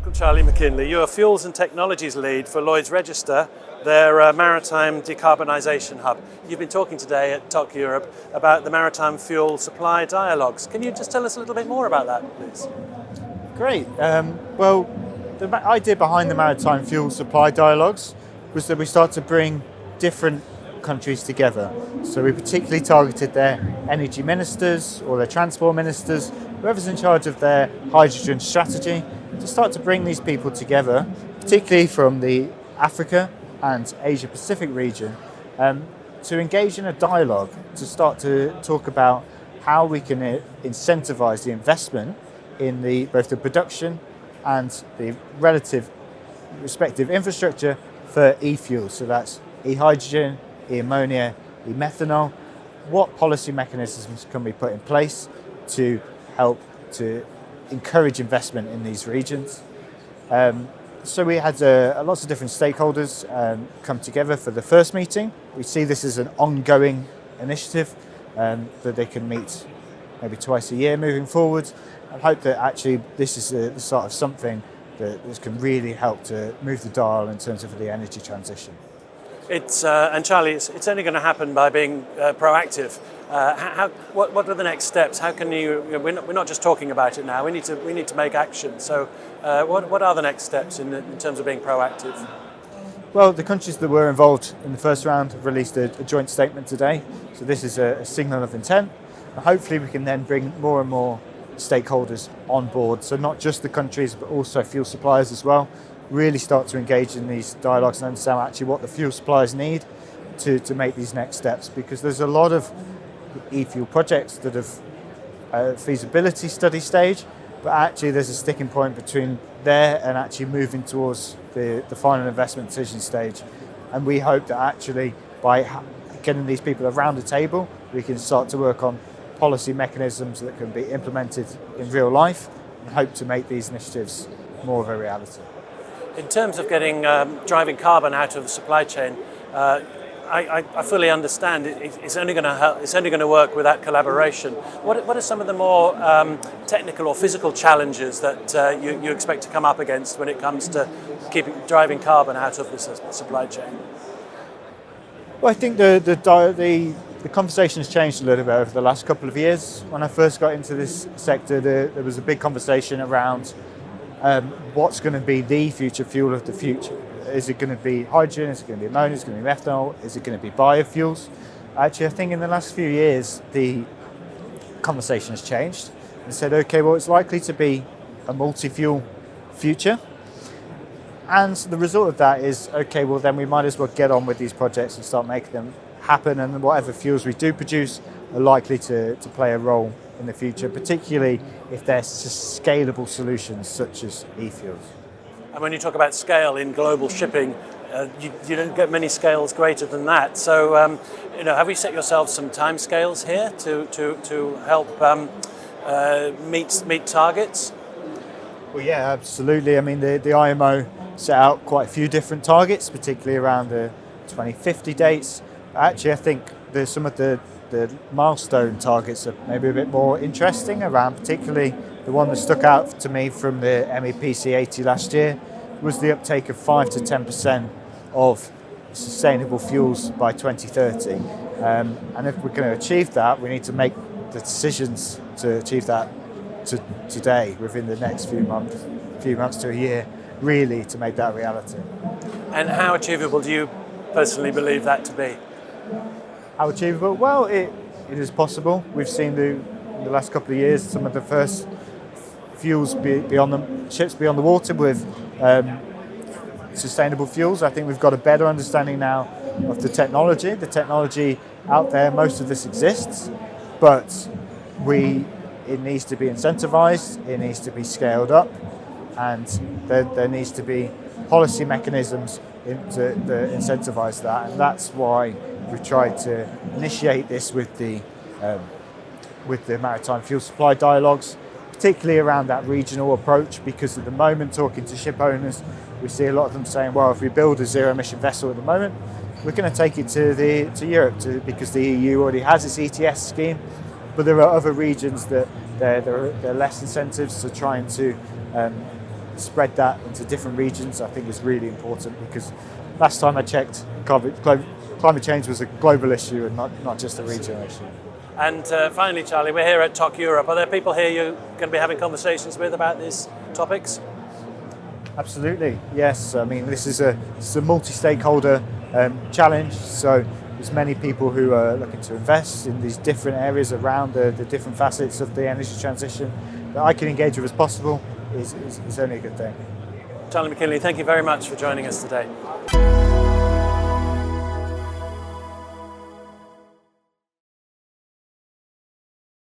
Welcome, Charlie Mckinlay. You're Fuels and Technologies Lead for Lloyd's Register, their Maritime Decarbonisation Hub. You've been talking today at TOC Europe about the Maritime Fuel Supply Dialogues. Can you just tell us a little bit more about that, please? Great. Well, the idea behind the Maritime Fuel Supply Dialogues was that we start to bring different countries together. So we particularly targeted their energy ministers or their transport ministers, whoever's in charge of their hydrogen strategy, to start to bring these people together, particularly from the Africa and Asia Pacific region, to engage in a dialogue, to start to talk about how we can incentivize the investment in both the production and the respective infrastructure for e-fuels. So that's e-hydrogen, e-ammonia, e-methanol. What policy mechanisms can we put in place to help to encourage investment in these regions? So we had lots of different stakeholders come together for the first meeting. We see this as an ongoing initiative that they can meet maybe twice a year moving forward, and hope that actually this is the sort of something that can really help to move the dial in terms of the energy transition. And Charlie, it's only going to happen by being proactive. What are the next steps? How can we're not just talking about it now. We need to make action. So, what are the next steps in terms of being proactive? Well, the countries that were involved in the first round have released a joint statement today. So this is a signal of intent. And hopefully, we can then bring more and more stakeholders on board. So not just the countries, but also fuel suppliers as well. Really start to engage in these dialogues and understand actually what the fuel suppliers need to make these next steps, because there's a lot of e-fuel projects that have feasibility study stage, but actually there's a sticking point between there and actually moving towards the final investment decision stage. And we hope that actually by getting these people around the table, we can start to work on policy mechanisms that can be implemented in real life and hope to make these initiatives more of a reality. In terms of getting driving carbon out of the supply chain, I fully understand it's only going to work with that collaboration. What are some of the more technical or physical challenges that you expect to come up against when it comes to driving carbon out of the supply chain? Well, I think the conversation has changed a little bit over the last couple of years. When I first got into this sector, there was a big conversation around what's going to be the future fuel of the future. Is it going to be hydrogen? Is it going to be ammonia? Is it going to be methanol? Is it going to be biofuels? Actually, I think in the last few years, the conversation has changed and said, okay, well, it's likely to be a multi-fuel future. And the result of that is, okay, well, then we might as well get on with these projects and start making them happen. And whatever fuels we do produce are likely to play a role in the future, particularly if they're scalable solutions such as e-fuels. And when you talk about scale in global shipping, you don't get many scales greater than that. So, have you set yourselves some time scales here to help meet targets? Well, yeah, absolutely. I mean, the IMO set out quite a few different targets, particularly around the 2050 dates. Actually, I think there's some of the milestone targets are maybe a bit more interesting, around particularly the one that stuck out to me from the MEPC 80 last year was the uptake of 5 to 10% of sustainable fuels by 2030. And if we're going to achieve that, we need to make the decisions to achieve that today, within the next few months to a year, really, to make that reality. And how achievable do you personally believe that to be? How achievable? Well, it is possible. We've seen in the last couple of years some of the first fuels ships beyond the water with sustainable fuels. I think we've got a better understanding now of the technology. The technology out there, most of this exists, but it needs to be incentivized, it needs to be scaled up, and there needs to be policy mechanisms to incentivize that. And that's why we've tried to initiate this with the Maritime Fuel Supply Dialogues, particularly around that regional approach, because at the moment, talking to ship owners, we see a lot of them saying, well, if we build a zero-emission vessel at the moment, we're going to take it to Europe because the EU already has its ETS scheme, but there are other regions that there are less incentives to trying to spread that into different regions, I think is really important, because last time I checked, climate change was a global issue and not just a regional issue. And finally, Charlie, we're here at TOC Europe. Are there people here you're going to be having conversations with about these topics? Absolutely, yes. I mean, this is a multi-stakeholder challenge, so there's many people who are looking to invest in these different areas around the different facets of the energy transition that I can engage with as possible is only a good thing. Charlie Mckinlay, thank you very much for joining us today.